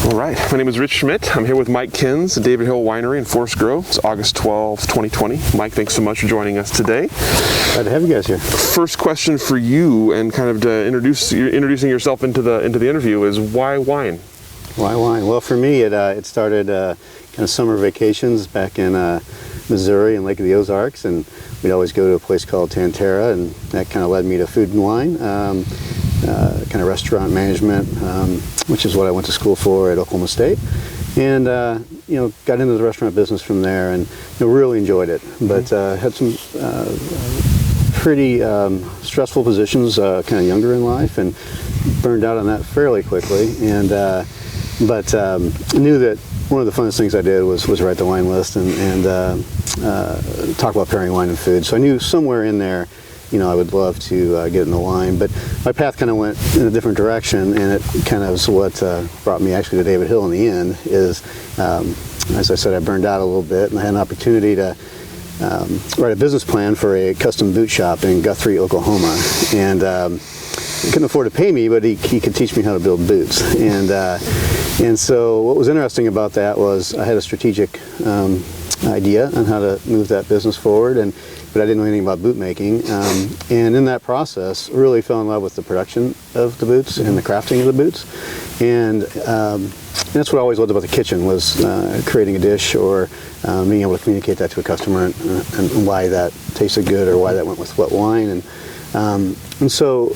All right, my name is Rich Schmidt. I'm here with Mike Kuenz at David Hill Winery in Forest Grove. It's August 12, 2020. Mike, thanks so much for joining us today. Glad to have you guys here. First question for you, and kind of to introducing yourself into the interview, is why wine? Why wine? Well, for me, it started kind of summer vacations back in Missouri and Lake of the Ozarks, and we'd always go to a place called Tantera, and that kind of led me to food and wine, kind of restaurant management, which is what I went to school for at Oklahoma State, and got into the restaurant business from there, and really enjoyed it. But had some pretty stressful positions, kind of younger in life, and burned out on that fairly quickly. And but knew that one of the funnest things I did was write the wine list and talk about pairing wine and food. So I knew somewhere in there, I would love to get into wine, but my path kind of went in a different direction, and it kind of is what brought me actually to David Hill in the end. Is as I said, I burned out a little bit, and I had an opportunity to write a business plan for a custom boot shop in Guthrie, Oklahoma, and he couldn't afford to pay me, but he could teach me how to build boots. And so what was interesting about that was I had a strategic idea on how to move that business forward, but I didn't know anything about boot making. And in that process, really fell in love with the production of the boots and the crafting of the boots. And that's what I always loved about the kitchen, was creating a dish or being able to communicate that to a customer and why that tasted good or why that went with what wine. And so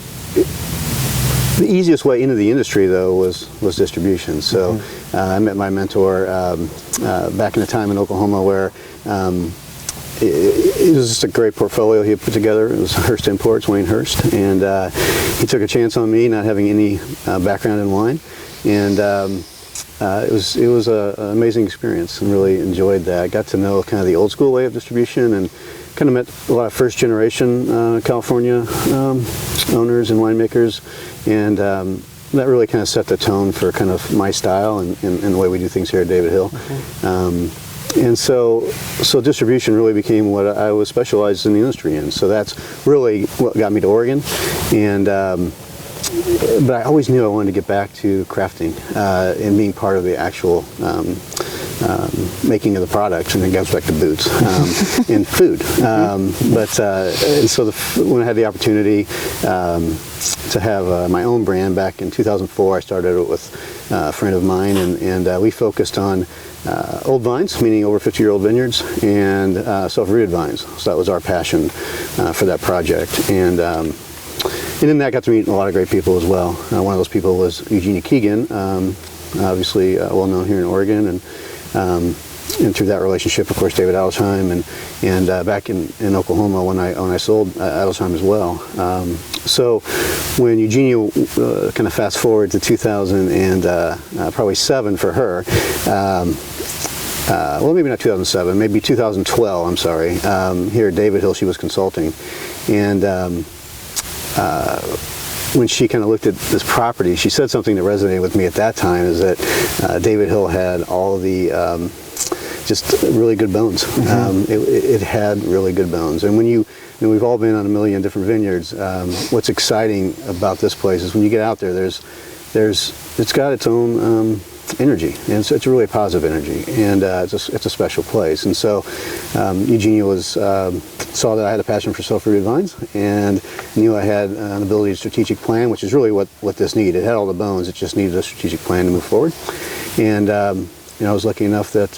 the easiest way into the industry, though, was distribution. So I met my mentor back in a time in Oklahoma where it was just a great portfolio he had put together. It was Hearst Imports, Wayne Hearst, and he took a chance on me, not having any background in wine, and it was an amazing experience, and really enjoyed that. I got to know kind of the old school way of distribution, and kind of met a lot of first generation California owners and winemakers, and that really kind of set the tone for kind of my style and the way we do things here at David Hill. And so distribution really became what I was specialized in the industry in. So that's really what got me to Oregon. And but I always knew I wanted to get back to crafting and being part of the actual making of the product, and it goes back to boots and food. And so when I had the opportunity to have my own brand back in 2004, I started it with a friend of mine, and we focused on old vines, meaning over 50-year-old vineyards, and self-rooted vines. So that was our passion for that project. And then that got to meet a lot of great people as well. One of those people was Eugenia Keegan, obviously well known here in Oregon, and through that relationship, of course, David Adelsheim, and back in Oklahoma when I sold Adelsheim as well. So when Eugenia kind of fast forward to 2000 and probably 7 for her, well, maybe not 2007, maybe 2012, I'm sorry, here at David Hill, she was consulting, and when she kind of looked at this property, she said something that resonated with me at that time, is that David Hill had all the just really good bones. It had really good bones. And when we've all been on a million different vineyards, what's exciting about this place is when you get out there, it's got its own energy, and it's really a positive energy, and it's a special place. And so Eugenia saw that I had a passion for self-rooted vines, and knew I had an ability to strategic plan, which is really what this needed. It had all the bones, it just needed a strategic plan to move forward. And I was lucky enough that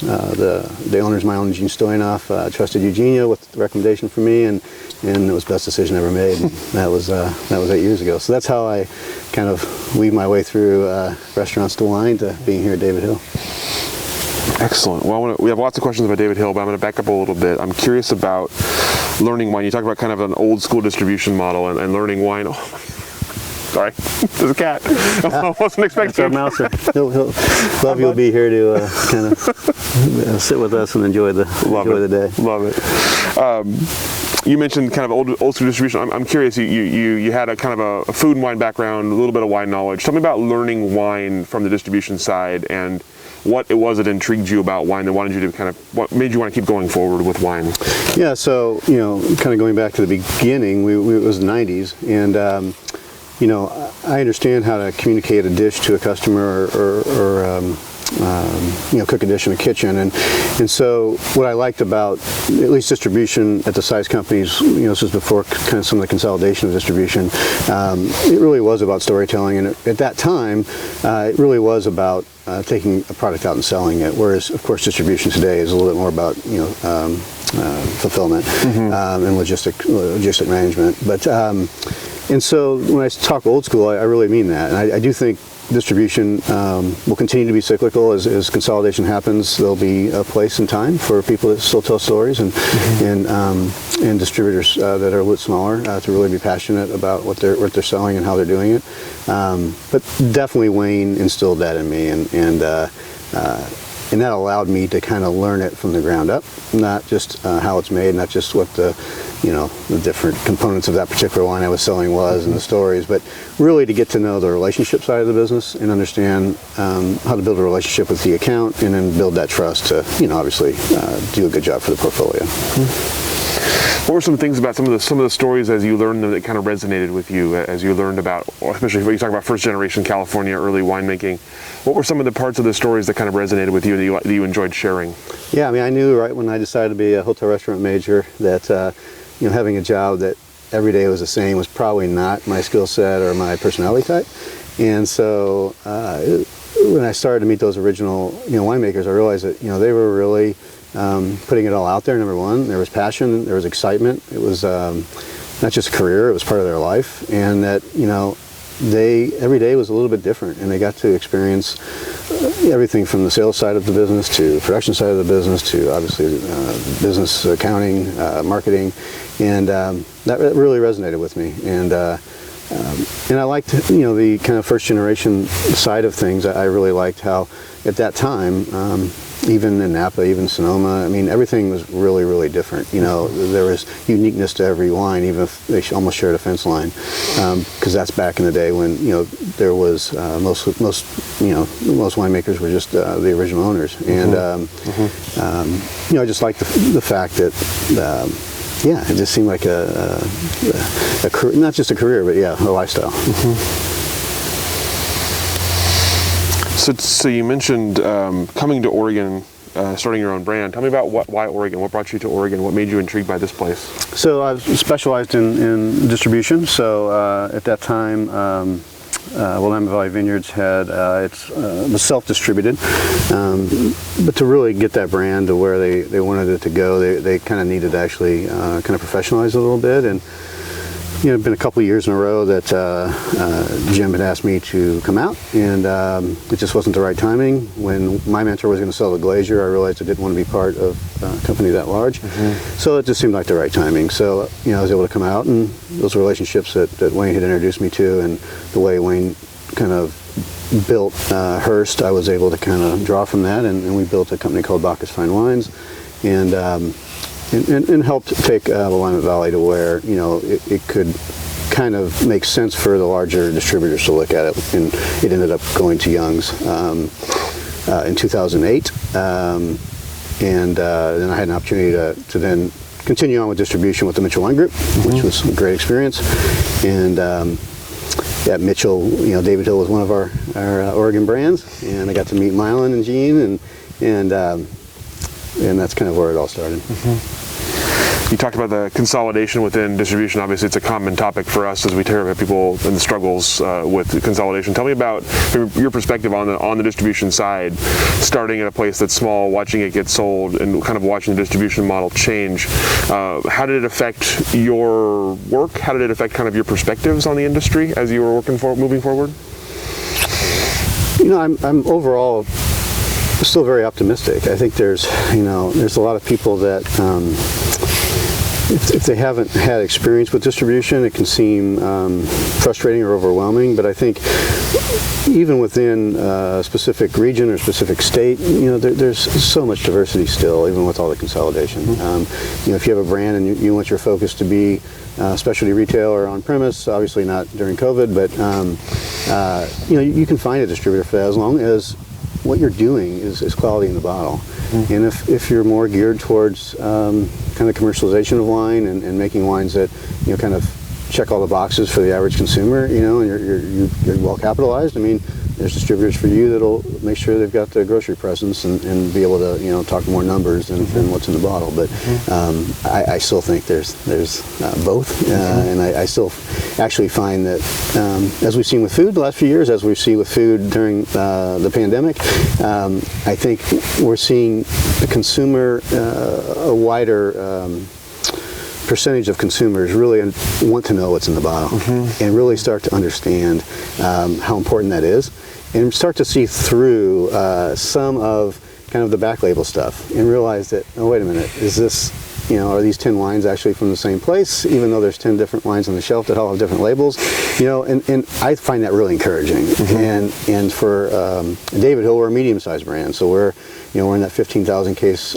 the owners, my own Gene Stoyanov, trusted Eugenia with the recommendation for me, and it was the best decision I ever made. That was 8 years ago. So that's how I kind of weaved my way through restaurants to wine to being here at David Hill. Excellent. Well, we have lots of questions about David Hill, but I'm going to back up a little bit. I'm curious about learning wine. You talk about kind of an old school distribution model and learning wine. Oh, sorry, there's a cat. I wasn't expecting. Our mouse. He'll love you'll be here to kind of sit with us and enjoy the day. Love it. You mentioned kind of old school distribution. I'm curious. You had a kind of a food and wine background, a little bit of wine knowledge. Tell me about learning wine from the distribution side, and what it was that intrigued you about wine that wanted you to what made you want to keep going forward with wine? Yeah, so kind of going back to the beginning, it was the 90s, and I understand how to communicate a dish to a customer or cook a dish in a kitchen, and so what I liked about at least distribution at the size companies, this was before kind of some of the consolidation of distribution, it really was about storytelling, and at that time it really was about taking a product out and selling it, whereas of course distribution today is a little bit more about fulfillment and logistic management. But and so when I talk old school, I really mean that, and I do think distribution will continue to be cyclical as consolidation happens. There'll be a place and time for people that still tell stories, and distributors that are a little smaller to really be passionate about what they're selling and how they're doing it. But definitely Wayne instilled that in me, and that allowed me to kind of learn it from the ground up, not just how it's made, not just what the different components of that particular wine I was selling was and the stories, but really to get to know the relationship side of the business and understand how to build a relationship with the account, and then build that trust to, obviously do a good job for the portfolio. What were some things about some of the stories as you learned them that kind of resonated with you as you learned about, especially when you talk about first generation California early winemaking? What were some of the parts of the stories that kind of resonated with you and that you enjoyed sharing? Yeah, I knew right when I decided to be a hotel restaurant major that having a job that every day was the same was probably not my skill set or my personality type. And so when I started to meet those original winemakers, I realized that they were really putting it all out there. Number one, there was passion, there was excitement. It was not just a career, it was part of their life, and that every day was a little bit different, and they got to experience everything from the sales side of the business to production side of the business to obviously business accounting, marketing, and that really resonated with me. And I liked the kind of first generation side of things. I really liked how at that time, even in Napa, even Sonoma, everything was really, really different. There was uniqueness to every wine, even if they almost shared a fence line, because that's back in the day when there was most winemakers were just the original owners, and I just liked the fact that. It just seemed like a not just a career, but a lifestyle. So you mentioned coming to Oregon, starting your own brand. Tell me about why Oregon? What brought you to Oregon? What made you intrigued by this place? So I've specialized in distribution. So at that time, Willamette Valley Vineyards was self-distributed, but to really get that brand to where they wanted it to go, they kind of needed to actually kind of professionalize it a little bit. And it's been a couple of years in a row that Jim had asked me to come out, and it just wasn't the right timing. When my mentor was going to sell the Glacier, I realized I didn't want to be part of a company that large, so it just seemed like the right timing. So I was able to come out, and those relationships that Wayne had introduced me to, and the way Wayne kind of built Hearst, I was able to kind of draw from that, and we built a company called Bacchus Fine Wines, and helped take Willamette Valley to where it could kind of make sense for the larger distributors to look at it, and it ended up going to Young's in 2008, and then I had an opportunity to then continue on with distribution with the Mitchell Wine Group, which was a great experience. And at Mitchell, David Hill was one of our Oregon brands, and I got to meet Mylan and Gene, and that's kind of where it all started. You talked about the consolidation within distribution. Obviously, it's a common topic for us as we hear about people and the struggles with consolidation. Tell me about your perspective on the distribution side, starting at a place that's small, watching it get sold, and kind of watching the distribution model change. How did it affect your work? How did it affect kind of your perspectives on the industry as you were moving forward? I'm overall still very optimistic. I think there's a lot of people that if they haven't had experience with distribution, it can seem frustrating or overwhelming. But I think even within a specific region or specific state, there's so much diversity still, even with all the consolidation. If you have a brand and you want your focus to be specialty retail or on premise, obviously not during COVID, but you can find a distributor for that as long as what you're doing is quality in the bottle. And if you're more geared towards kind of commercialization of wine and making wines that kind of check all the boxes for the average consumer, you know, and you're well capitalized. I mean, there's distributors for you that'll make sure they've got the grocery presence and be able to, you know, talk more numbers than what's in the bottle. But I still think there's both, and I still actually find that as we've seen with food the last few years, as we've seen with food during the pandemic, I think we're seeing the consumer, a wider percentage of consumers really want to know what's in the bottle and really start to understand how important that is, and start to see through some of kind of the back label stuff and realize that, oh, wait a minute, is this, you know, are these 10 wines actually from the same place, even though there's 10 different wines on the shelf that all have different labels, you know, and I find that really encouraging. And for David Hill, we're a medium-sized brand, so we're in that 15,000 case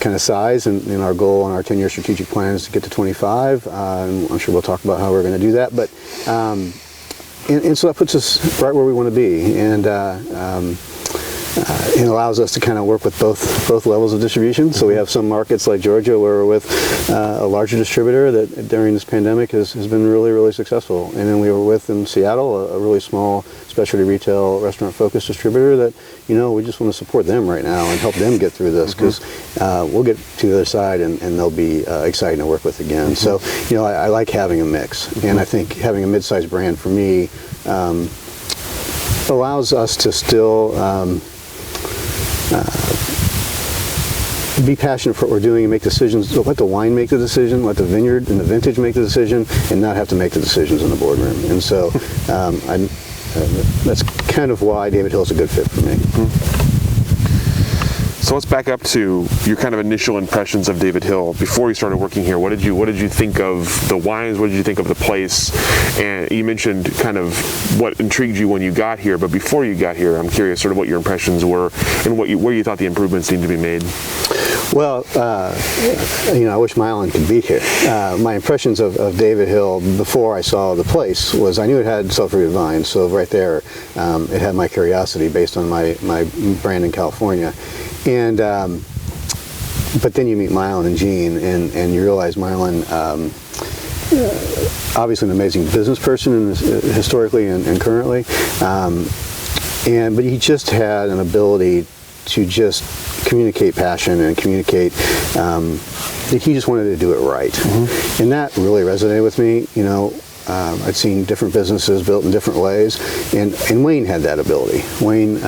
kind of size, and our goal on our 10-year strategic plan is to get to 25. And I'm sure we'll talk about how we're going to do that, but and so that puts us right where we want to be, and it allows us to kind of work with both levels of distribution. So we have some markets like Georgia where we're with a larger distributor that during this pandemic has been really, really successful. And then we were with in Seattle a really small specialty retail restaurant focused distributor that, you know, we just want to support them right now and help them get through this, because we'll get to the other side and they'll be exciting to work with again. So, you know, I like having a mix, and I think having a mid-sized brand for me allows us to still be passionate for what we're doing and make decisions. Let the wine make the decision, let the vineyard and the vintage make the decision, and not have to make the decisions in the boardroom. And so that's kind of why David Hill is a good fit for me. So let's back up to your kind of initial impressions of David Hill before you started working here. What did you think of the wines? What did you think of the place? And you mentioned kind of what intrigued you when you got here, but before you got here, I'm curious sort of what your impressions were and where you thought the improvements needed to be made. Well, you know, I wish Mylan could be here. My impressions of David Hill before I saw the place was I knew it had SelfRooted vines, so right there it had my curiosity based on my brand in California. And but then you meet Mylan and Gene, and you realize Mylan, obviously an amazing business person historically and currently, but he just had an ability to just communicate passion and communicate that he just wanted to do it right. And that really resonated with me. You know, I'd seen different businesses built in different ways, and Wayne had that ability. Wayne,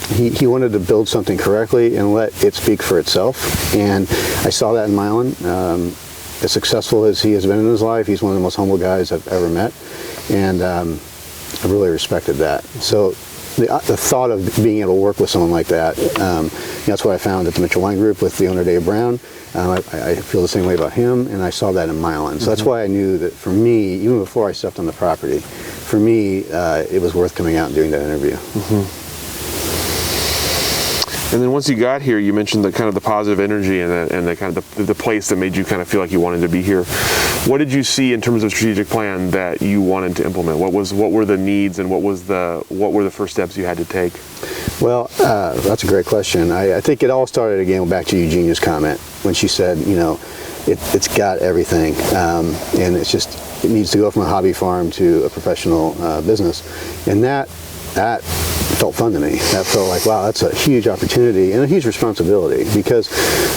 he wanted to build something correctly and let it speak for itself, and I saw that in Mylan. As successful as he has been in his life, he's one of the most humble guys I've ever met, and I really respected that. So the thought of being able to work with someone like that, that's what I found at the Mitchell Wine Group with the owner Dave Brown. I feel the same way about him, and I saw that in Mylan. So that's why I knew that for me, even before I stepped on the property, for me, it was worth coming out and doing that interview. And then once you got here, you mentioned the kind of the positive energy and the kind of the place that made you kind of feel like you wanted to be here. What did you see in terms of strategic plan that you wanted to implement? What were the needs, and what were the first steps you had to take? Well, that's a great question. I think it all started again back to Eugenia's comment when she said, you know, it's got everything, and it needs to go from a hobby farm to a professional business, and that felt fun to me. That felt like, wow, that's a huge opportunity and a huge responsibility, because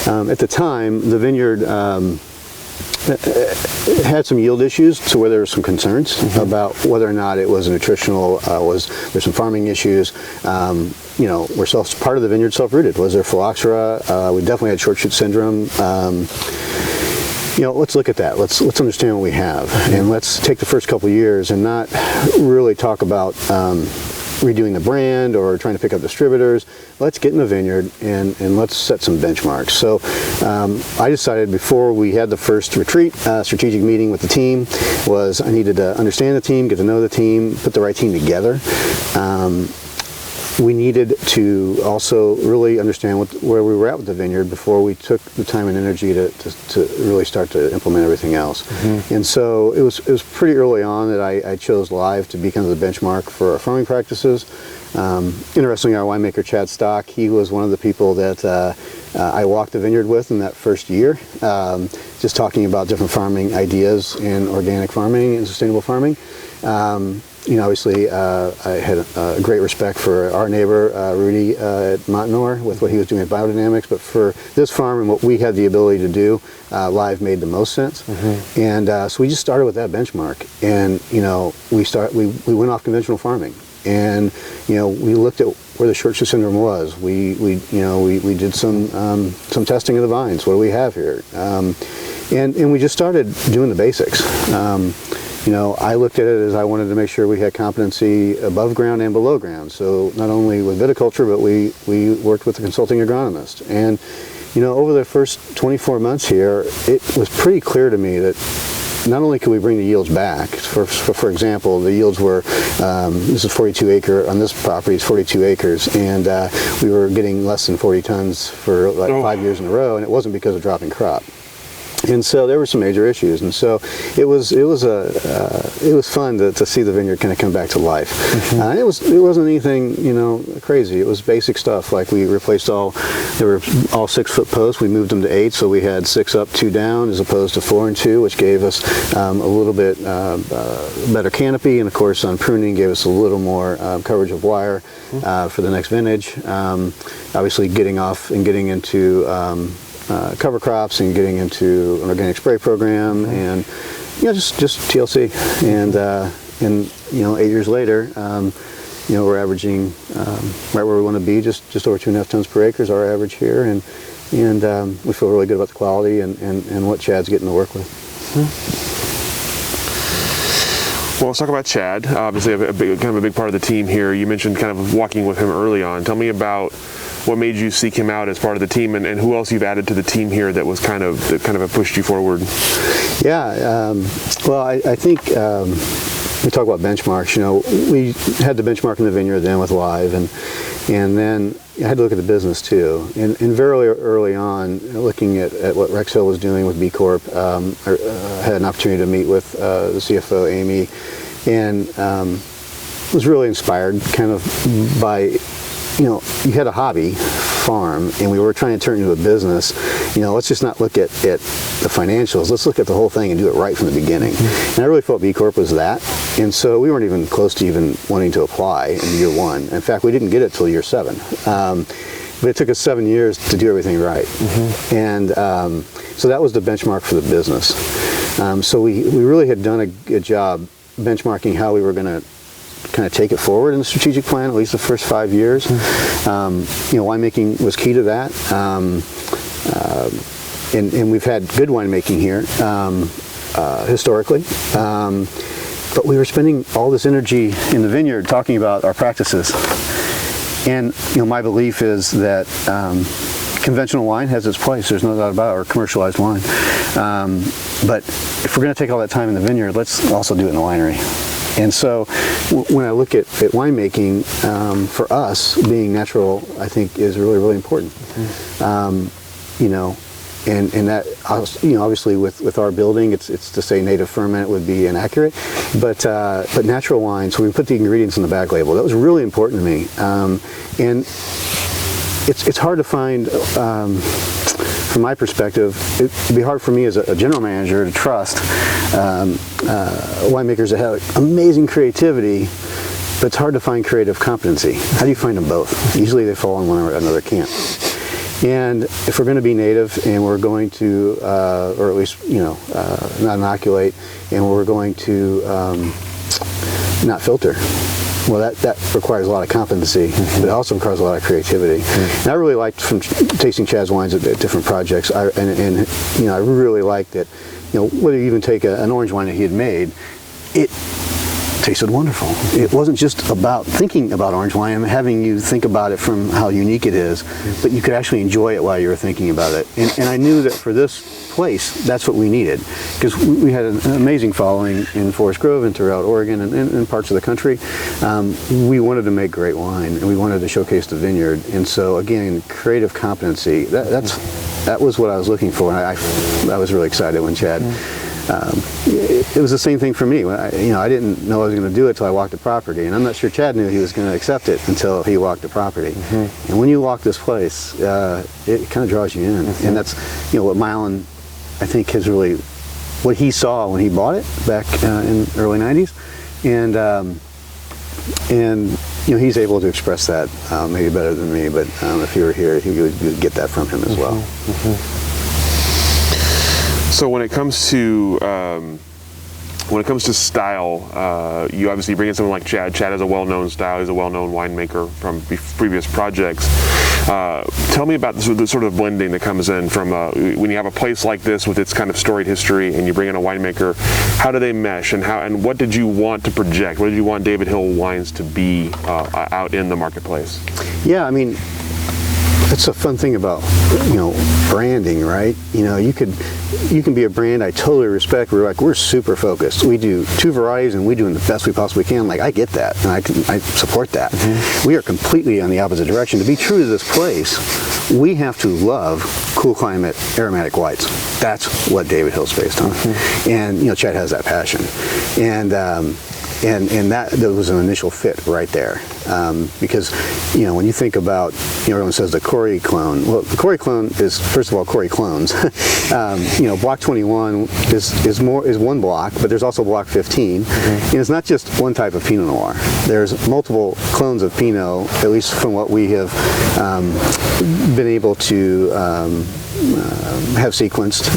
at the time the vineyard had some yield issues, to where there were some concerns about whether or not it was nutritional. There's some farming issues. You know, we're part of the vineyard self-rooted. Was there phylloxera? We definitely had short shoot syndrome. You know, let's look at that. Let's understand what we have, and let's take the first couple years and not really talk about redoing the brand or trying to pick up distributors. Let's get in the vineyard and let's set some benchmarks. So I decided before we had the first retreat, strategic meeting with the team, was I needed to understand the team, get to know the team, put the right team together. We needed to also really understand where we were at with the vineyard before we took the time and energy to really start to implement everything else. And so it was pretty early on that I chose Live to be kind of the benchmark for our farming practices. Interestingly, our winemaker Chad Stock, he was one of the people that I walked the vineyard with in that first year, just talking about different farming ideas in organic farming and sustainable farming. Obviously, I had a great respect for our neighbor, Rudy at Montanore, with what he was doing at biodynamics, but for this farm and what we had the ability to do, live made the most sense. And so we just started with that benchmark, and we went off conventional farming, and we looked at where the short shoe syndrome was. We did some testing of the vines. What do we have here? And we just started doing the basics. I looked at it as I wanted to make sure we had competency above ground and below ground. So not only with viticulture, but we worked with a consulting agronomist. And over the first 24 months here, it was pretty clear to me that not only could we bring the yields back, for example, the yields were, this is 42 acre, on this property is 42 acres, and we were getting less than 40 tons for like 5 years in a row, and it wasn't because of dropping crop. And so there were some major issues, and so it was fun to see the vineyard kind of come back to life. It wasn't anything crazy. It was basic stuff, like we replaced they were all 6-foot posts. We moved them to 8, so we had 6 up, 2 down, as opposed to 4 and 2, which gave us a little bit better canopy, and of course on pruning gave us a little more coverage of wire for the next vintage. Obviously, getting off and getting into cover crops and getting into an organic spray program, and just TLC, and 8 years later, we're averaging right where we want to be, just over 2.5 tons per acre is our average here, and we feel really good about the quality and what Chad's getting to work with. Well, let's talk about Chad. Obviously, a big part of the team here. You mentioned kind of walking with him early on. Tell me about what made you seek him out as part of the team, and who else you've added to the team here that was kind of pushed you forward. Yeah, well, I think we talk about benchmarks. We had the benchmark in the vineyard then with Live, and then I had to look at the business too. And very early on, looking at what Rexhill was doing with B Corp, I had an opportunity to meet with the CFO, Amy, and was really inspired kind of by, you had a hobby farm, and we were trying to turn it into a business. Let's just not look at the financials. Let's look at the whole thing and do it right from the beginning. And I really felt B Corp was that. And so we weren't even close to even wanting to apply in year 1. In fact, we didn't get it till year 7. But it took us 7 years to do everything right. And so that was the benchmark for the business. So we really had done a good job benchmarking how we were going to kind of take it forward in the strategic plan, at least the first 5 years. Winemaking was key to that. And we've had good winemaking here historically. But we were spending all this energy in the vineyard talking about our practices. And my belief is that conventional wine has its place. There's no doubt about it, or commercialized wine. But if we're going to take all that time in the vineyard, let's also do it in the winery. And so when I look at winemaking, for us, being natural, I think, is really, really important. And that, obviously with our building, it's to say native ferment would be inaccurate, but natural wine, so we put the ingredients in the back label. That was really important to me. And it's hard to find, from my perspective, it'd be hard for me as a general manager to trust winemakers that have amazing creativity, but it's hard to find creative competency. How do you find them both? Usually they fall in one or another camp. And if we're going to be native, and we're going to, or at least, not inoculate, and we're going to not filter, well, that requires a lot of competency, but it also requires a lot of creativity. And I really liked, from tasting Chad's wines at different projects, I really liked that, whether you even take an orange wine that he had made, it tasted wonderful. It wasn't just about thinking about orange wine and having you think about it from how unique it is, but you could actually enjoy it while you were thinking about it. And I knew that for this place, that's what we needed, because we had an amazing following in Forest Grove and throughout Oregon and parts of the country. We wanted to make great wine, and we wanted to showcase the vineyard. And so again, creative competency, that was what I was looking for. And I was really excited when Chad it was the same thing for me. I didn't know I was going to do it till I walked the property, and I'm not sure Chad knew he was going to accept it until he walked the property. And when you walk this place, it kind of draws you in, and that's what Mylan, I think, has really what he saw when he bought it back in the early '90s, and he's able to express that maybe better than me. But if he were here, he would get that from him as well. So when it comes to style, you obviously bring in someone like Chad. Chad has a well-known style. He's a well-known winemaker from previous projects. Tell me about the sort of blending that comes in from when you have a place like this with its kind of storied history, and you bring in a winemaker. How do they mesh, and what did you want to project? What did you want David Hill wines to be out in the marketplace? Yeah, I mean, that's a fun thing about branding, right? You can be a brand I totally respect. We're super focused. We do 2 varieties and we do them the best we possibly can. Like, I get that, and I support that. We are completely on the opposite direction. To be true to this place, we have to love cool climate aromatic whites. That's what David Hill's based on, and Chad has that passion, and that was an initial fit right there, because when you think about everyone says the Cory clone. Well, the Cory clone is, first of all, Cory clones. Block 21 is one block, but there's also block 15, and it's not just one type of Pinot Noir. There's multiple clones of Pinot, at least from what we have been able to have sequenced.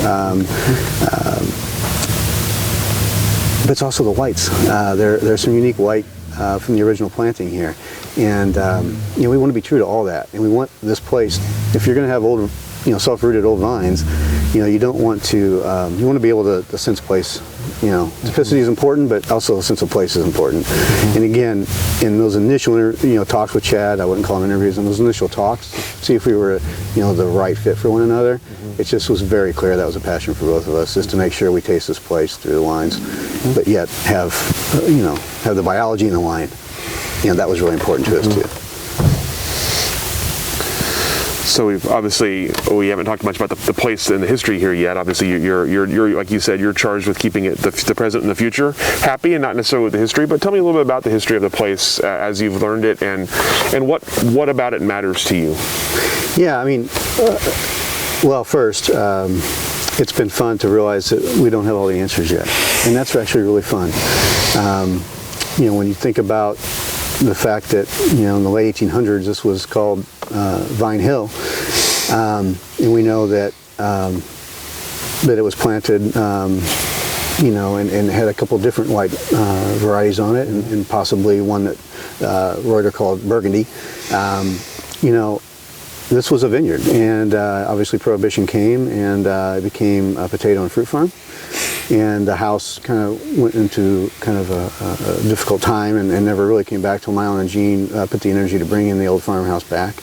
But it's also the whites. There's some unique white from the original planting here, and we want to be true to all that. And we want this place. If you're going to have old, self-rooted old vines, you don't want to. You want to be able to sense place. Typicity is important, but also a sense of place is important. And again, in those initial talks with Chad, I wouldn't call them interviews. In those initial talks, see if we were the right fit for one another. It just was very clear that was a passion for both of us, just to make sure we taste this place through the wines, but yet have the biology in the wine. That was really important to us too. So we haven't talked much about the place and the history here yet. Obviously, you're like you said, you're charged with keeping it the present and the future happy, and not necessarily with the history. But tell me a little bit about the history of the place as you've learned it, and what about it matters to you. Yeah, I mean, well, first, it's been fun to realize that we don't have all the answers yet, and that's actually really fun. When you think about the fact that in the late 1800s this was called Vine Hill, and we know that it was planted, and had a couple different white varieties on it, and possibly one that Reuter called Burgundy. This was a vineyard, and obviously Prohibition came, and it became a potato and fruit farm. And the house kind of went into kind of a difficult time, and never really came back till Mylan and Jean put the energy to bring in the old farmhouse back.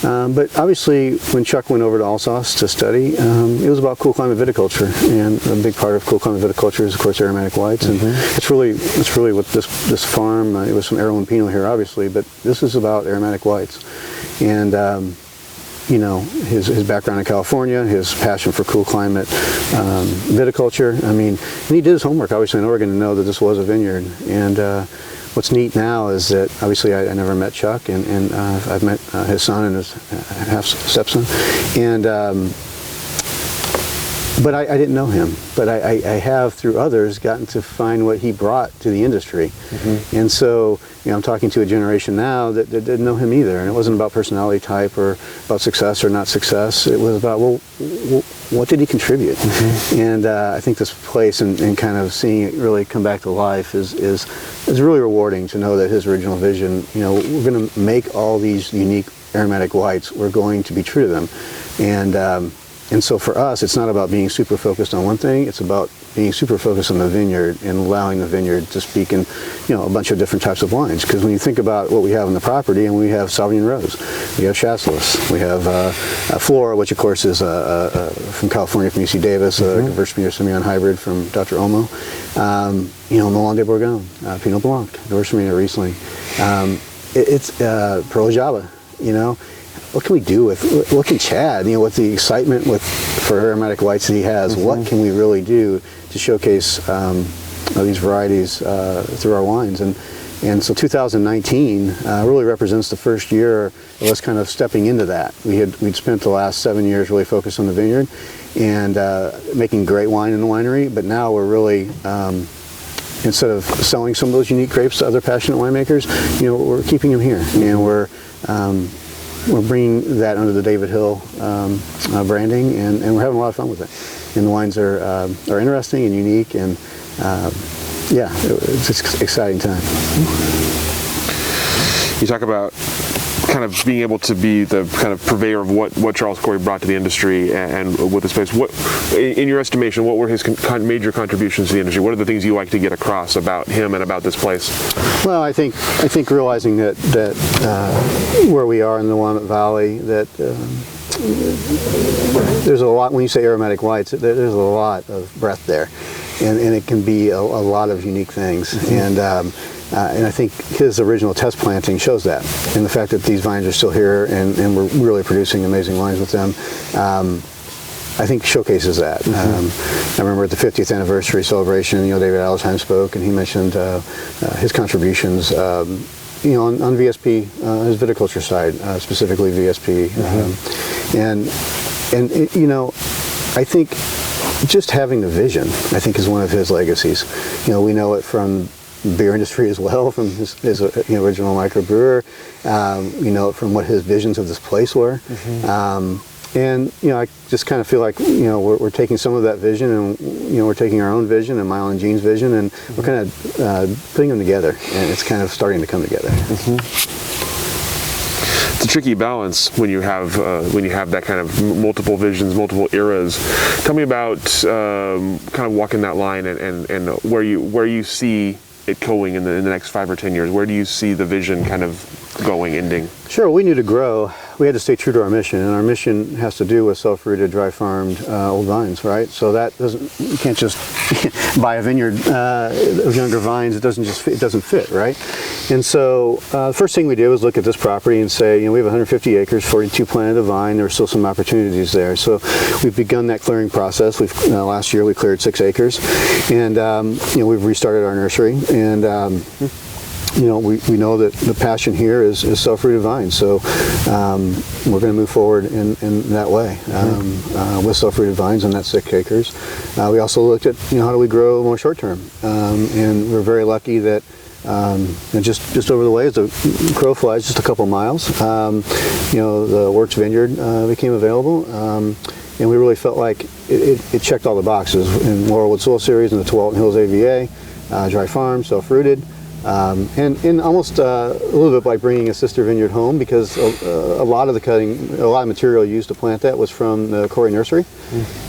But obviously, when Chuck went over to Alsace to study, it was about cool climate viticulture, and a big part of cool climate viticulture is, of course, aromatic whites. And it's really what this farm. It was some Heirloom Pinot here, obviously, but this is about aromatic whites, and his background in California, his passion for cool climate viticulture. I mean, and he did his homework, obviously, in Oregon to know that this was a vineyard. And what's neat now is that, obviously, I never met Chuck, and I've met his son and his half-stepson. And but I didn't know him, but I have, through others, gotten to find what he brought to the industry. And so, I'm talking to a generation now that didn't know him either, and it wasn't about personality type or about success or not success. It was about, well, what did he contribute? And I think this place and kind of seeing it really come back to life is really rewarding to know that his original vision, we're going to make all these unique aromatic whites. We're going to be true to them. And so for us, it's not about being super focused on one thing. It's about being super focused on the vineyard and allowing the vineyard to speak in, a bunch of different types of wines. Because when you think about what we have on the property, and we have Sauvignon Rose, we have Chasselas, we have Flora, which of course is from California, from UC Davis, a Gewürztraminer Semillon hybrid from Dr. Olmo, Melon de Bourgogne, Pinot Blanc, Gewürztraminer recently. It's Pearl Java, what can we do what can Chad, with the excitement for aromatic whites that he has, what can we really do to showcase these varieties through our wines? And so 2019 really represents the first year of us kind of stepping into that. We'd spent the last 7 years really focused on the vineyard and making great wine in the winery, but now we're really, instead of selling some of those unique grapes to other passionate winemakers, we're keeping them here, and we're bringing that under the David Hill branding, and we're having a lot of fun with it. And the wines are interesting and unique, and yeah, it's an exciting time. You talk about kind of being able to be the kind of purveyor of what Charles Cory brought to the industry and with the space. What, in your estimation, what were his major contributions to the industry? What are the things you like to get across about him and about this place? Well, I think realizing that where we are in the Willamette Valley, that there's a lot, when you say aromatic whites, there's a lot of breadth there. And it can be a lot of unique things, and I think his original test planting shows that, and the fact that these vines are still here and we're really producing amazing wines with them, I think showcases that. I remember at the 50th anniversary celebration, David Allersheim spoke, and he mentioned his contributions, on VSP, his viticulture side, specifically VSP, and I think just having the vision, I think, is one of his legacies. We know it from the beer industry as well, from his original microbrewer. We know it from what his visions of this place were. And I just kind of feel like we're taking some of that vision, and we're taking our own vision and Mile and Gene's vision, and we're kind of putting them together, and it's kind of starting to come together. It's a tricky balance when you have that kind of multiple visions, multiple eras. Tell me about kind of walking that line and where you see it going in the next 5 or 10 years. Where do you see the vision kind of going, ending? Sure. We knew to grow, we had to stay true to our mission, and our mission has to do with self-rooted, dry-farmed old vines, right? So that you can't just buy a vineyard of younger vines. It doesn't fit, right? And so the first thing we did was look at this property and say, we have 150 acres, 42 planted of vine. There's still some opportunities there. So we've begun that clearing process. Last year we cleared 6 acres, and we've restarted our nursery, and we know that the passion here is self-rooted vines, so we're going to move forward in that way with self-rooted vines on that 6 acres. We also looked at how do we grow more short-term, and we're very lucky that just over the way as the crow flies, just a couple miles, the Works Vineyard became available. And we really felt like it checked all the boxes in Laurelwood Soil Series and the Twalton Hills AVA, dry farm, self-rooted. And almost a little bit by bringing a sister vineyard home, because a lot of material used to plant that was from the Cory nursery.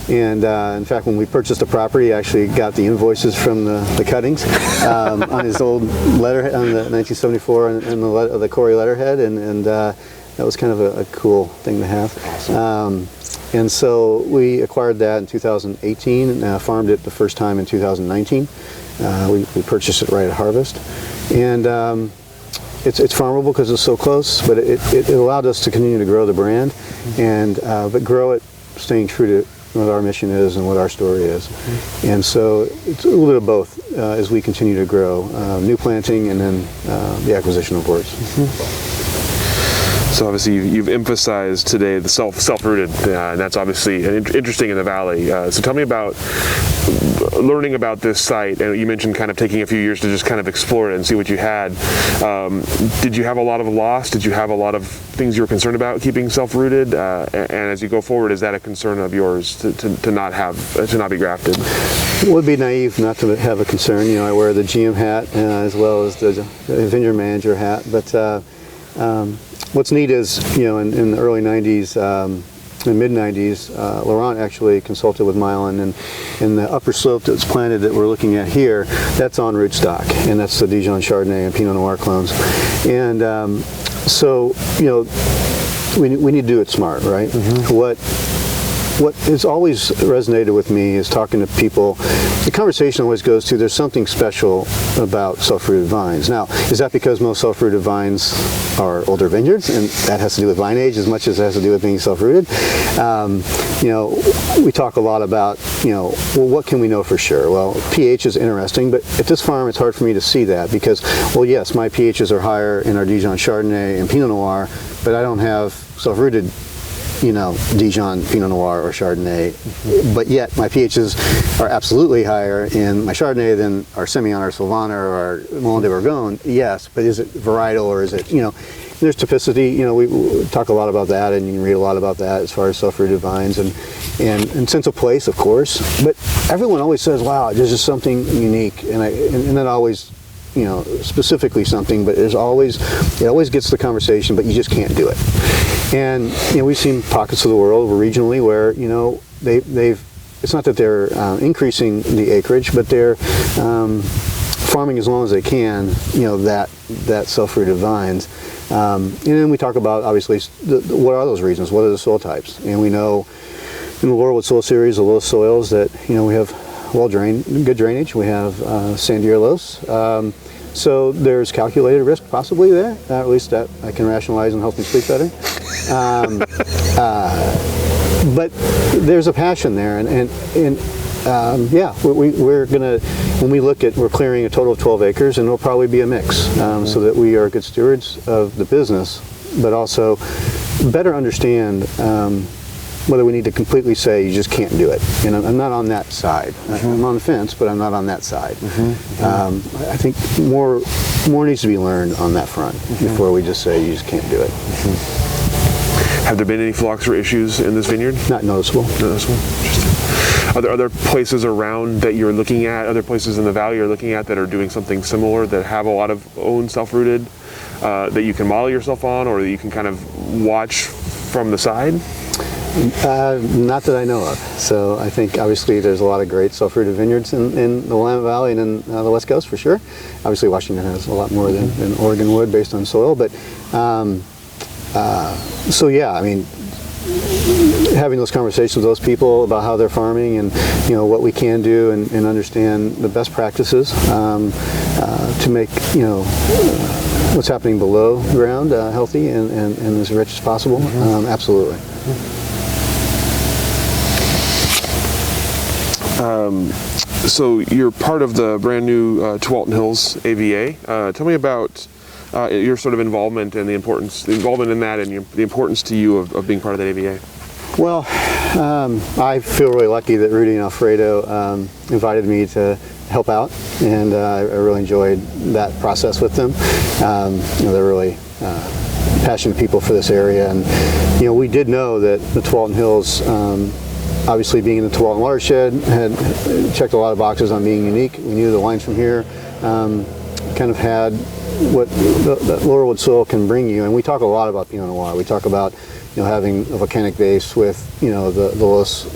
And in fact, when we purchased the property, I actually got the invoices from the cuttings on his old letterhead, on the 1974 and the Cory letterhead, and that was kind of a cool thing to have. Awesome. And so we acquired that in 2018 and farmed it the first time in 2019. We purchased it right at harvest, and it's farmable because it's so close, but it allowed us to continue to grow the brand, and but grow it staying true to what our mission is and what our story is. And so it's a little bit of both as we continue to grow, new planting and then the acquisition of Works. So obviously you've emphasized today the self-rooted, and that's obviously interesting in the valley. So tell me about learning about this site, and you mentioned kind of taking a few years to just kind of explore it and see what you had. Did you have a lot of loss? Did you have a lot of things you were concerned about keeping self-rooted? And as you go forward, is that a concern of yours to not be grafted? It would be naive not to have a concern. I wear the GM hat as well as the vineyard manager hat, but what's neat is, in the early 90s, in the mid-90s, Laurent actually consulted with Mylan, and in the upper slope that's planted that we're looking at here, that's on rootstock, and that's the Dijon Chardonnay and Pinot Noir clones. And so, we need to do it smart, right? what has always resonated with me is talking to people. The conversation always goes to, there's something special about self-rooted vines. Now, is that because most self-rooted vines are older vineyards, and that has to do with vine age as much as it has to do with being self-rooted? We talk a lot about, well, what can we know for sure? Well, pH is interesting, but at this farm, it's hard for me to see that because, well, yes, my pHs are higher in our Dijon Chardonnay and Pinot Noir, but I don't have self-rooted Dijon, Pinot Noir, or Chardonnay, but yet my pHs are absolutely higher in my Chardonnay than our Semillon or Sylvaner or Melon de Bourgogne. Yes, but is it varietal or is it, there's typicity. We talk a lot about that, and you can read a lot about that as far as self-rooted vines and sense of place, of course. But everyone always says, "Wow, there's just something unique," and that always, specifically something. But it always gets the conversation, but you just can't do it. And we've seen pockets of the world regionally where they've. It's not that they're increasing the acreage, but they're farming as long as they can. That self-rooted vines. And then we talk about, obviously, what are those reasons? What are the soil types? And we know in the Laurelwood soil series, the loess soils, that we have good drainage. We have sandy or loess. So there's calculated risk possibly there. At least that I can rationalize and help me sleep better. But there's a passion there, we're gonna, when we look at, we're clearing a total of 12 acres, and it'll probably be a mix, so that we are good stewards of the business, but also better understand whether we need to completely say you just can't do it. And I'm not on that side. I'm on the fence, but I'm not on that side. I think more needs to be learned on that front before we just say you just can't do it. Have there been any phylloxera issues in this vineyard? Not noticeable. Interesting. Are there other places around that you're looking at, other places in the valley you're looking at that are doing something similar, that have a lot of own self-rooted, that you can model yourself on, or that you can kind of watch from the side? Not that I know of. So I think obviously there's a lot of great self-rooted vineyards in the Willamette Valley and in the West Coast for sure. Obviously Washington has a lot more than Oregon would based on soil, but so yeah, I mean, having those conversations with those people about how they're farming and what we can do and understand the best practices to make what's happening below ground healthy and as rich as possible. Absolutely. So you're part of the brand new Twalton Hills AVA. Tell me about your sort of involvement and the involvement in that, and the importance to you of being part of that AVA. Well, I feel really lucky that Rudy and Alfredo invited me to help out, and I really enjoyed that process with them. They're really passionate people for this area, and we did know that the Twalton Hills, obviously being in the Twalton watershed, had checked a lot of boxes on being unique. We knew the wines from here kind of had what the Laurelwood soil can bring you, and we talk a lot about Pinot Noir. We talk about having a volcanic base with the loess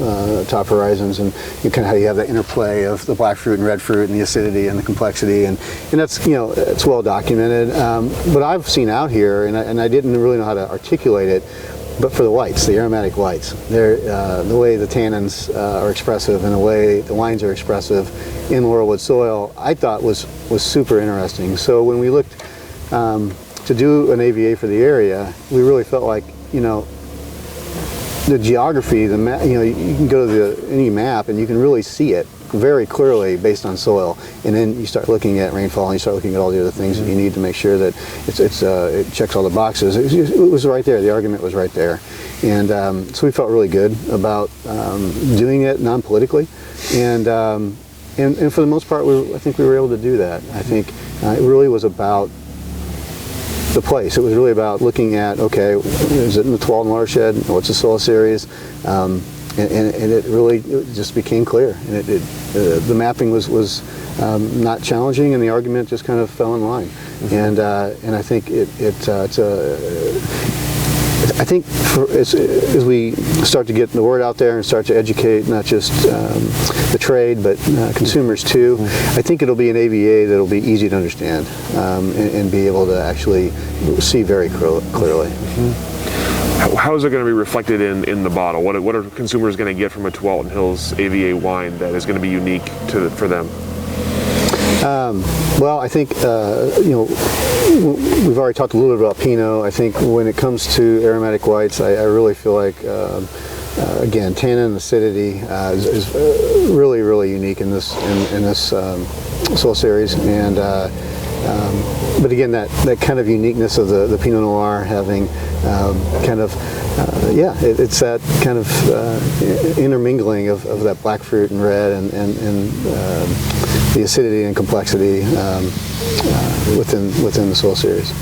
top horizons, and kind of how you have that interplay of the black fruit and red fruit and the acidity and the complexity, and that's it's well documented. But I've seen out here, and I didn't really know how to articulate it, but for the whites, the aromatic whites, they're the way the tannins are expressive and the way the wines are expressive in Laurelwood soil, I thought was super interesting. So when we looked to do an AVA for the area, we really felt like the geography, the map, you can go to any map and you can really see it very clearly based on soil, and then you start looking at rainfall and you start looking at all the other things that you need to make sure that it checks all the boxes. It was right there. The argument was right there, and so we felt really good about doing it non-politically, and for the most part, I think we were able to do that. I think it really was about the place. It was really about looking at, okay, is it in the Twalton watershed? What's the soil series? And it really just became clear. And the mapping was not challenging, and the argument just kind of fell in line. And I think I think as we start to get the word out there and start to educate not just the trade but consumers too, I think it'll be an AVA that'll be easy to understand and be able to actually see very clearly. How is it going to be reflected in the bottle? What are consumers going to get from a Twalton Hills AVA wine that is going to be unique for them? Well, I think we've already talked a little bit about Pinot. I think when it comes to aromatic whites, I really feel like again, tannin and acidity is really, really unique in this soil series, and but again, that kind of uniqueness of the Pinot Noir having it's that kind of intermingling of that black fruit and red and the acidity and complexity within the soil series.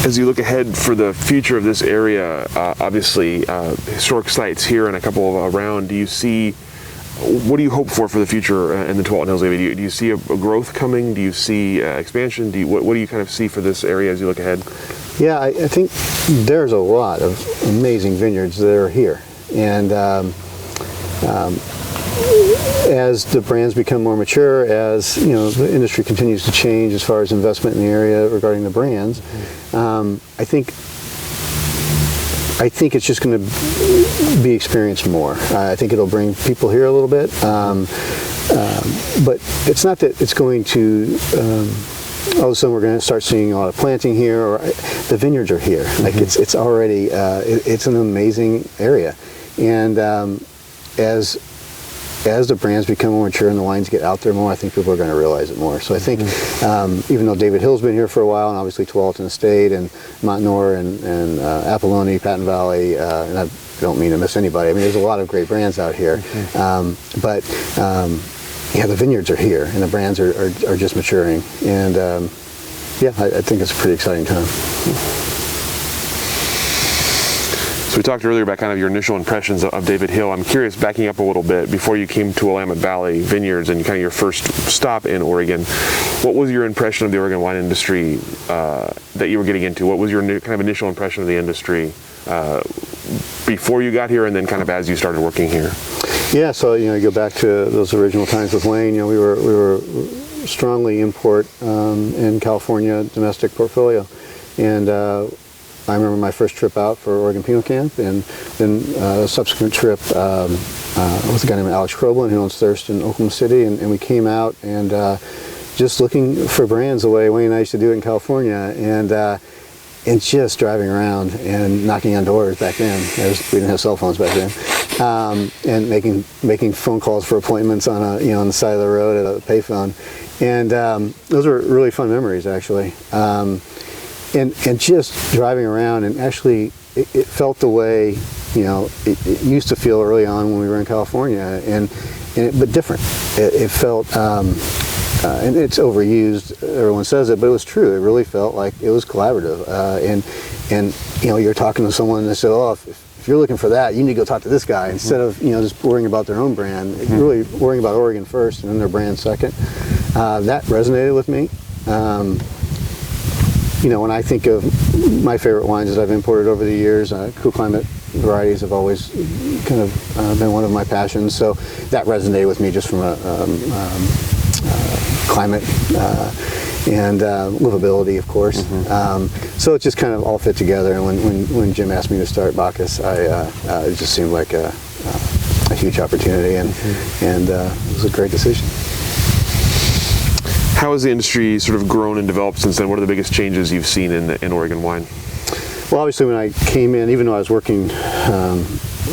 As you look ahead for the future of this area, obviously historic sites here and a couple around, what do you hope for the future in the Twalton Hills area? Do you see a growth coming? Do you see expansion? What do you kind of see for this area as you look ahead? Yeah, I think there's a lot of amazing vineyards that are here, and as the brands become more mature, as the industry continues to change as far as investment in the area regarding the brands, I think it's just going to be experienced more. I think it'll bring people here a little bit, but it's not that it's going to. All of a sudden, we're going to start seeing a lot of planting here, or the vineyards are here. Like it's already it's an amazing area, and as the brands become more mature and the wines get out there more, I think people are going to realize it more. So I think even though David Hill's been here for a while, and obviously Twalton Estate and Montenor and Apolloni, Patton Valley, and I don't mean to miss anybody. I mean, there's a lot of great brands out here, but the vineyards are here, and the brands are just maturing, and I think it's a pretty exciting time. So we talked earlier about kind of your initial impressions of David Hill. I'm curious, backing up a little bit, before you came to Willamette Valley Vineyards and kind of your first stop in Oregon, what was your impression of the Oregon wine industry that you were getting into? What was your kind of initial impression of the industry before you got here, and then kind of as you started working here? Yeah, so you go back to those original times with Wayne. We were strongly import in California domestic portfolio, and I remember my first trip out for Oregon Pinot Camp, and then a subsequent trip with a guy named Alex Kroblin, who owns Thirst in Oklahoma City, and we came out and just looking for brands the way Wayne and I used to do it in California, and just driving around and knocking on doors back then. We didn't have cell phones back then, and making phone calls for appointments on on the side of the road at a payphone, and those were really fun memories, actually. And just driving around, and actually it felt the way it used to feel early on when we were in California, but different. It felt, and it's overused. Everyone says it, but it was true. It really felt like it was collaborative. And you're talking to someone and they said, "Oh, if you're looking for that, you need to go talk to this guy," instead of just worrying about their own brand, really worrying about Oregon first and then their brand second. That resonated with me. When I think of my favorite wines that I've imported over the years, cool climate varieties have always kind of been one of my passions. So that resonated with me just from a climate and livability, of course. So it just kind of all fit together. And when Jim asked me to start Bacchus, it just seemed like a huge opportunity, and it was a great decision. How has the industry sort of grown and developed since then? What are the biggest changes you've seen in Oregon wine? Well, obviously when I came in, even though I was working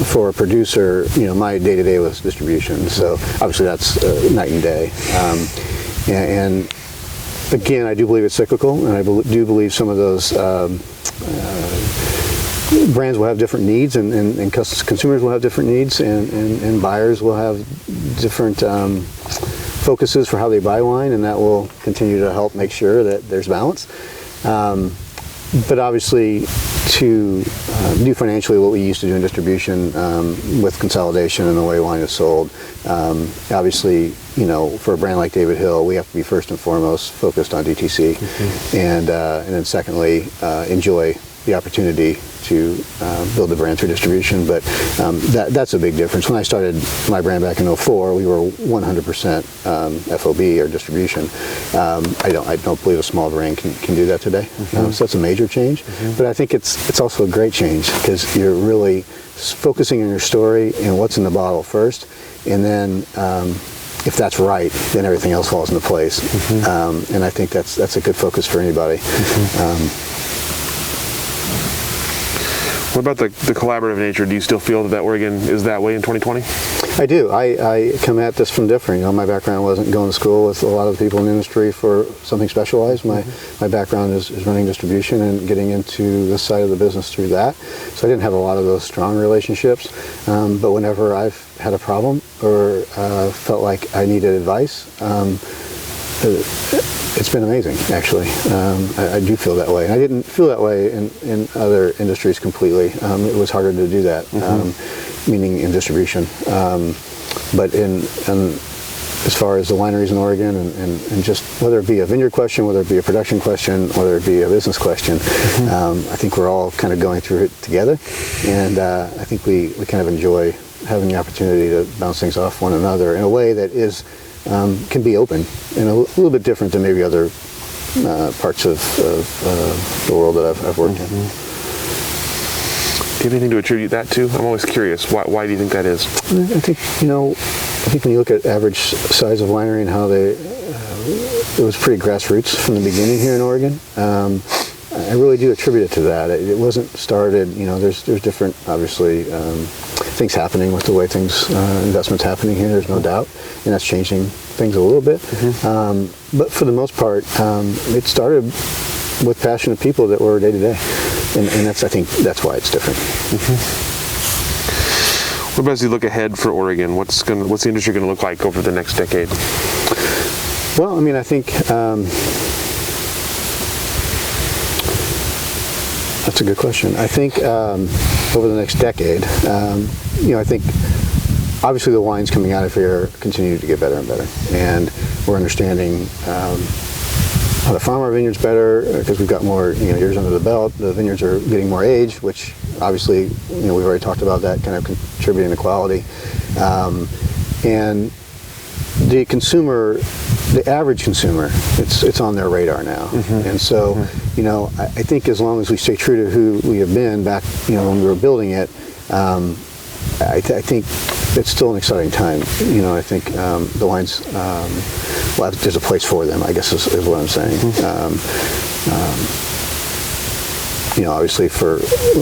for a producer, my day-to-day was distribution. So obviously that's night and day. And again, I do believe it's cyclical, and I do believe some of those brands will have different needs, and consumers will have different needs, and buyers will have different focuses for how they buy wine, and that will continue to help make sure that there's balance. But obviously, to do financially what we used to do in distribution with consolidation and the way wine is sold, obviously, for a brand like David Hill, we have to be first and foremost focused on DTC, and then secondly, enjoy the opportunity to build the brand through distribution, but that's a big difference. When I started my brand back in '04, we were 100% FOB or distribution. I don't believe a small brand can do that today. So that's a major change. But I think it's also a great change because you're really focusing on your story and what's in the bottle first, and then if that's right, then everything else falls into place. And I think that's a good focus for anybody. What about the collaborative nature? Do you still feel that Oregon is that way in 2020? I do. I come at this from different. My background wasn't going to school with a lot of the people in the industry for something specialized. My background is running distribution and getting into this side of the business through that. So I didn't have a lot of those strong relationships. But whenever I've had a problem or felt like I needed advice, it's been amazing, actually. I do feel that way. And I didn't feel that way in other industries completely. It was harder to do that, meaning in distribution. But as far as the wineries in Oregon and just whether it be a vineyard question, whether it be a production question, whether it be a business question, I think we're all kind of going through it together. And I think we kind of enjoy having the opportunity to bounce things off one another in a way that is can be open and a little bit different than maybe other parts of the world that I've worked in. Do you have anything to attribute that to? I'm always curious. Why do you think that is? I think when you look at average size of winery and how it was pretty grassroots from the beginning here in Oregon. I really do attribute it to that. It wasn't started, there's different, obviously, things happening with the way investments happening here, there's no doubt, and that's changing things a little bit. But for the most part, it started with passionate people that were day to day, and I think that's why it's different. What about as you look ahead for Oregon? What's the industry going to look like over the next decade? Well, I think that's a good question. I think over the next decade, I think obviously the wines coming out of here continue to get better and better, and we're understanding how to farm our vineyards better because we've got more years under the belt. The vineyards are getting more age, which obviously we've already talked about that kind of contributing to quality, and the consumer. The average consumer, it's on their radar now, and so I think as long as we stay true to who we have been back, when we were building it, I think it's still an exciting time. I think the wines, there's a place for them, I guess is what I'm saying. Obviously for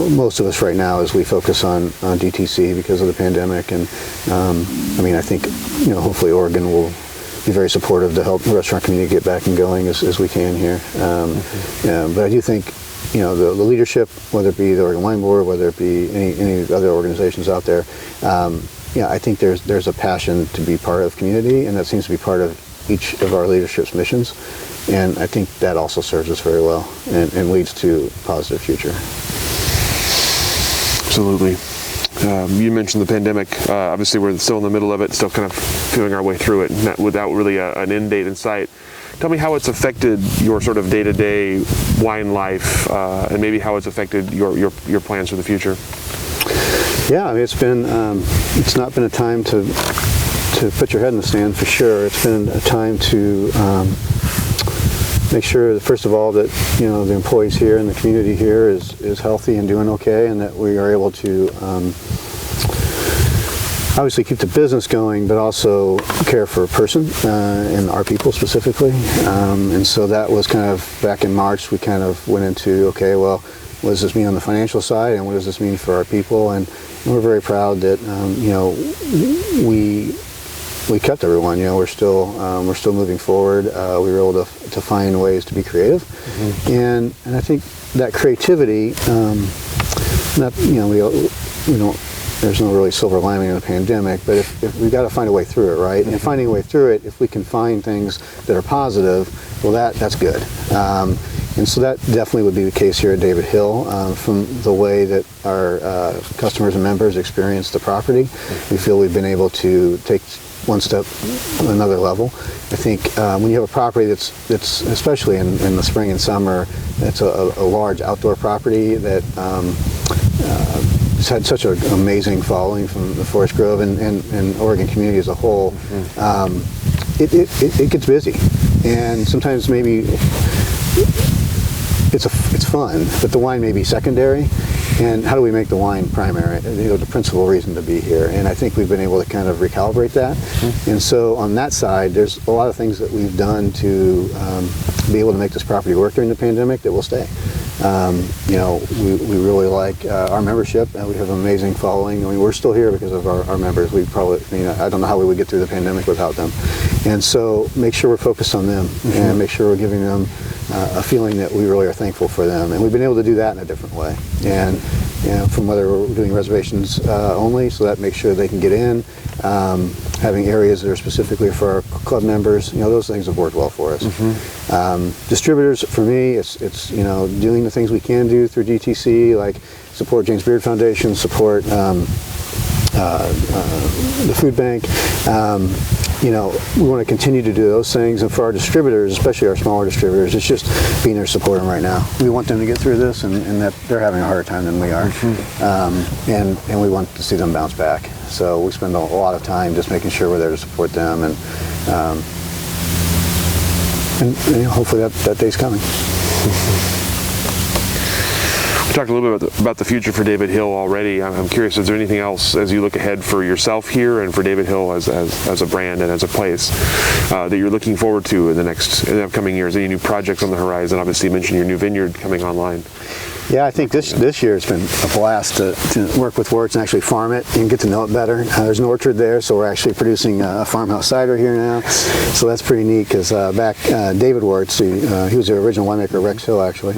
most of us right now, as we focus on DTC because of the pandemic, and I think hopefully Oregon will be very supportive to help the restaurant community get back and going as we can here. But I do think, the leadership, whether it be the Oregon Wine Board, whether it be any other organizations out there, I think there's a passion to be part of community, and that seems to be part of each of our leadership's missions. And I think that also serves us very well and leads to a positive future. Absolutely. You mentioned the pandemic. Obviously, we're still in the middle of it, still kind of feeling our way through it without really an end date in sight. Tell me how it's affected your sort of day-to-day wine life, and maybe how it's affected your plans for the future. Yeah, it's not been a time to put your head in the sand for sure. It's been a time to make sure that, first of all, that the employees here and the community here is healthy and doing okay, and that we are able to obviously keep the business going, but also care for a person and our people specifically. And so that was kind of back in March. We kind of went into, okay, well, what does this mean on the financial side, and what does this mean for our people? And we're very proud that we kept everyone. We're still moving forward. We were able to find ways to be creative, and I think that creativity, we don't. There's no really silver lining in the pandemic, but if we've got to find a way through it, right? And finding a way through it, if we can find things that are positive, well, that's good. And so that definitely would be the case here at David Hill. From the way that our customers and members experience the property, we feel we've been able to take one step, another level. I think when you have a property that's especially in the spring and summer, it's a large outdoor property that it's had such an amazing following from the Forest Grove and Oregon community as a whole. It gets busy, and sometimes maybe it's fun, but the wine may be secondary. And how do we make the wine primary? The principal reason to be here. And I think we've been able to kind of recalibrate that. And so on that side, there's a lot of things that we've done to be able to make this property work during the pandemic that will stay. We really like our membership. We have an amazing following. I mean, we're still here because of our members. We probably, I don't know how we would get through the pandemic without them. And so make sure we're focused on them and make sure we're giving them a feeling that we really are thankful for them. And we've been able to do that in a different way. And from whether we're doing reservations only, so that makes sure they can get in, having areas that are specifically for our club members, those things have worked well for us. Distributors, for me, it's doing the things we can do through DTC, like support James Beard Foundation, support the food bank. We want to continue to do those things, and for our distributors, especially our smaller distributors, it's just being there to support them right now. We want them to get through this, and that they're having a harder time than we are, and we want to see them bounce back. So we spend a lot of time just making sure we're there to support them, and hopefully that day's coming. We talked a little bit about the future for David Hill already. I'm curious, is there anything else as you look ahead for yourself here and for David Hill as a brand and as a place that you're looking forward to in the upcoming years? Any new projects on the horizon? Obviously, you mentioned your new vineyard coming online. Yeah, I think this year it's been a blast to work with Wertz and actually farm it and get to know it better. There's an orchard there, so we're actually producing a farmhouse cider here now. So that's pretty neat because back David Wertz, he was the original winemaker at Rex Hill actually.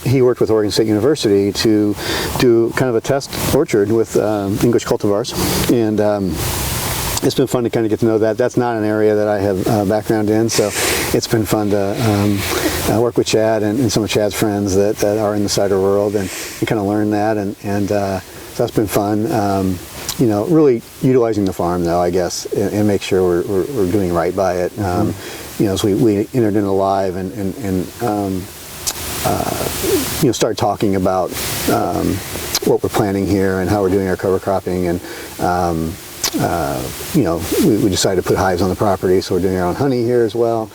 He worked with Oregon State University to do kind of a test orchard with English cultivars, and it's been fun to kind of get to know that. That's not an area that I have background in, so it's been fun to work with Chad and some of Chad's friends that are in the cider world and kind of learn that, and so that's been fun. Really utilizing the farm though, I guess, and make sure we're doing right by it. So we entered into live and start talking about what we're planning here and how we're doing our cover cropping, and we decided to put hives on the property, so we're doing our own honey here as well,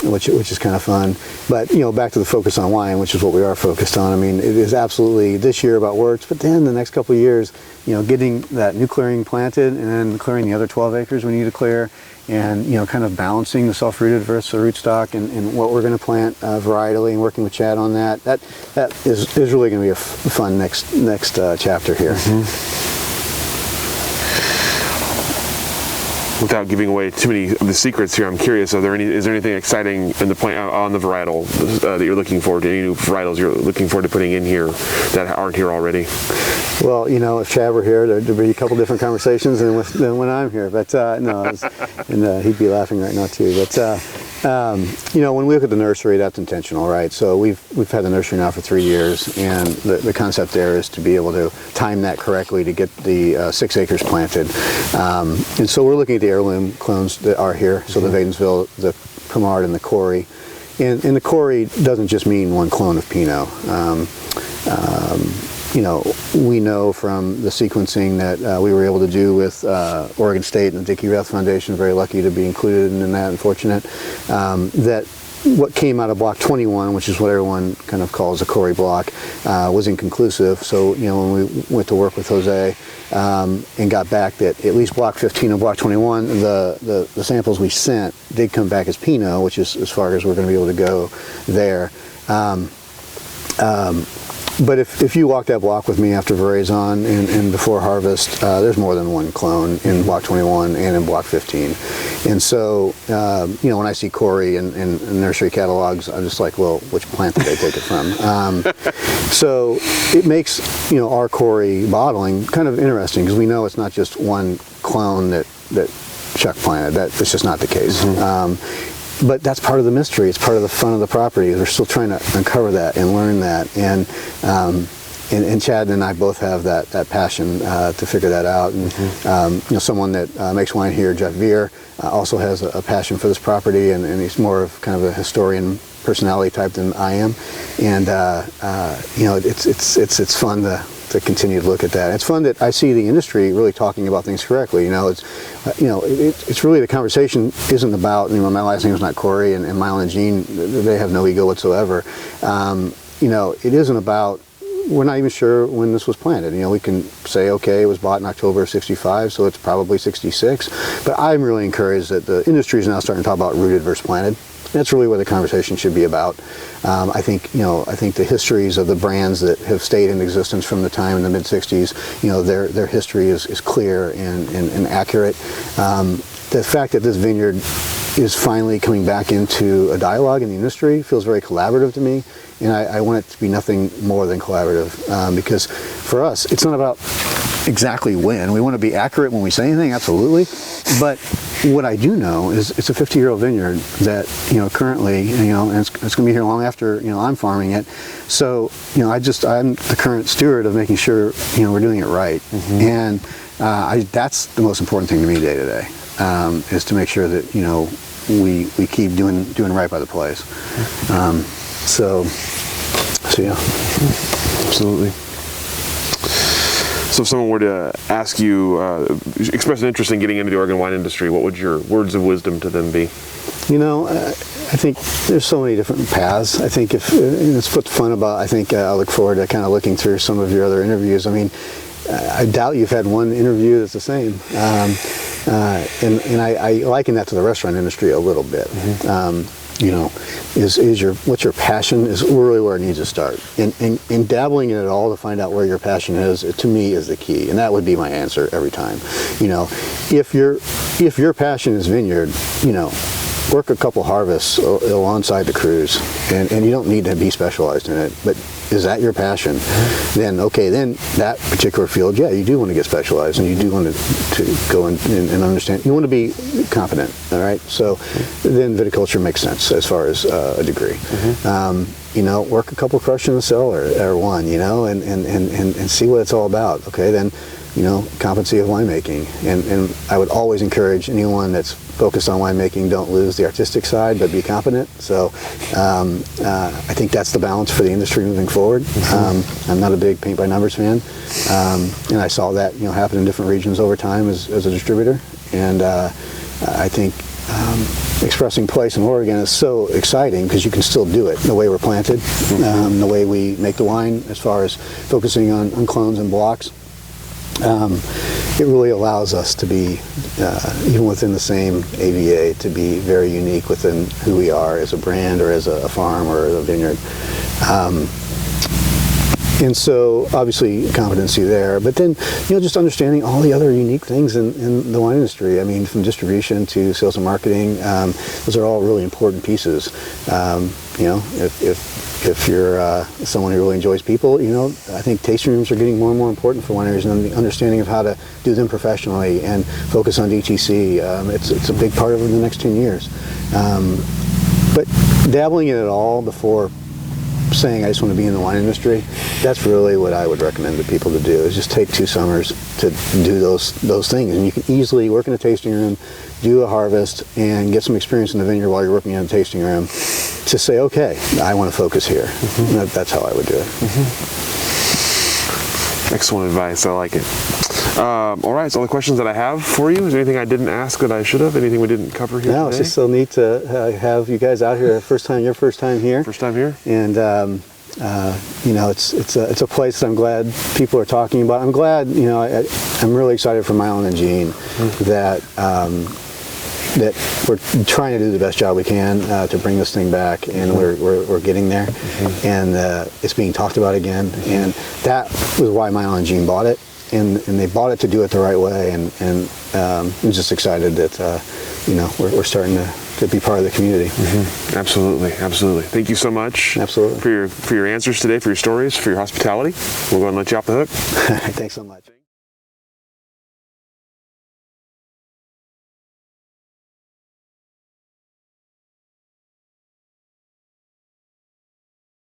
which is kind of fun. But back to the focus on wine, which is what we are focused on. I mean, it is absolutely this year about Wertz, but then the next couple of years, getting that new clearing planted and then clearing the other 12 acres we need to clear, and kind of balancing the self-rooted versus the rootstock and what we're going to plant varietally, and working with Chad on that. That is really going to be a fun next chapter here. Without giving away too many of the secrets here, I'm curious: is there anything exciting in the plant on the varietal that you're looking forward to? Any new varietals you're looking forward to putting in here that aren't here already? Well, if Chad were here, there'd be a couple different conversations than when I'm here. But no, and he'd be laughing right now too. But when we look at the nursery, that's intentional, right? So we've had the nursery now for 3 years, and the concept there is to be able to time that correctly to get the 6 acres planted. And so we're looking at the heirloom clones that are here. So the Vadensville, the Pomard, and the Cory. And the Cory doesn't just mean one clone of Pinot. We know from the sequencing that we were able to do with Oregon State and the Dickie Rath Foundation, very lucky to be included in that and fortunate, that what came out of block 21, which is what everyone kind of calls the Cory block, was inconclusive. So, when we went to work with Jose and got back that at least block 15 and block 21, the samples we sent did come back as Pinot, which is as far as we're going to be able to go there. But if you walk that block with me after veraison and before harvest, there's more than one clone in block 21 and in block 15. And so, when I see Cory in nursery catalogs, I'm just like, well, which plant did they take it from? So it makes, our Cory bottling kind of interesting, because we know it's not just one clone that Chuck planted. That's just not the case. But that's part of the mystery. It's part of the fun of the property. We're still trying to uncover that and learn that. And and Chad and I both have that passion to figure that out. And someone that makes wine here, Jeff Veer, also has a passion for this property, and he's more of kind of a historian personality type than I am. And it's fun to continue to look at that. It's fun that I see the industry really talking about things correctly. It's really, the conversation isn't about, my last name is not Cory, and Mile and Gene, they have no ego whatsoever. It isn't about, we're not even sure when this was planted. We can say, okay, it was bought in October of '65, so it's probably '66. But I'm really encouraged that the industry is now starting to talk about rooted versus planted. That's really what the conversation should be about. I think the histories of the brands that have stayed in existence from the time in the mid-'60s, their history is clear and accurate. The fact that this vineyard is finally coming back into a dialogue in the industry feels very collaborative to me, and I want it to be nothing more than collaborative, because for us, it's not about exactly when. We want to be accurate when we say anything, absolutely, but what I do know is it's a 50-year-old vineyard that, currently, and it's going to be here long after, I'm farming it. So, I'm the current steward of making sure, we're doing it right. And that's the most important thing to me day to day, is to make sure that, we keep doing right by the place. So yeah. Absolutely. So if someone were to ask you, express an interest in getting into the Oregon wine industry, what would your words of wisdom to them be? I think there's so many different paths. I think it's what's fun about, I look forward to kind of looking through some of your other interviews. I doubt you've had one interview that's the same. And I liken that to the restaurant industry a little bit. What's your passion is really where it needs to start. And dabbling in it all to find out where your passion is, to me, is the key. And that would be my answer every time. If your passion is vineyard, work a couple harvests alongside the crews, and you don't need to be specialized in it, but is that your passion? Then that particular field, yeah, you do want to get specialized, and you do want to go and understand. You want to be competent, all right? So then viticulture makes sense as far as a degree. Work a couple crush in the cellar or one, and see what it's all about. Okay, then, competency of winemaking, and I would always encourage anyone that's focused on winemaking, don't lose the artistic side, but be competent. So I think that's the balance for the industry moving forward. I'm not a big paint by numbers fan, and I saw that happen in different regions over time as a distributor. And I think expressing place in Oregon is so exciting because you can still do it the way we're planted, the way we make the wine, as far as focusing on clones and blocks. It really allows us to be, even within the same AVA, to be very unique within who we are as a brand or as a farm or a vineyard. And so, obviously, competency there, but then, just understanding all the other unique things in the wine industry. From distribution to sales and marketing, those are all really important pieces. If you're someone who really enjoys people, I think tasting rooms are getting more and more important for wineries, and the understanding of how to do them professionally and focus on DTC. It's a big part of the next 10 years. But dabbling in it all before saying I just want to be in the wine industry, that's really what I would recommend to people to do, is just take 2 summers to do those things. And you can easily work in a tasting room, do a harvest, and get some experience in the vineyard while you're working in a tasting room to say, okay, I want to focus here. That's how I would do it. Excellent advice. I like it. All right, so all the questions that I have for you. Is there anything I didn't ask that I should have? Anything we didn't cover here today? It's just so neat to have you guys out here. Your first time here. First time here. And it's a place that I'm glad people are talking about. I'm glad, I'm really excited for Mile and Gene that we're trying to do the best job we can to bring this thing back, and we're getting there, and it's being talked about again. And that was why Mile and Gene bought it. And they bought it to do it the right way, and I'm just excited that we're starting to be part of the community. Absolutely. Thank you so much. Absolutely. For your answers today, for your stories, for your hospitality. We'll go and let you off the hook. Thanks so much.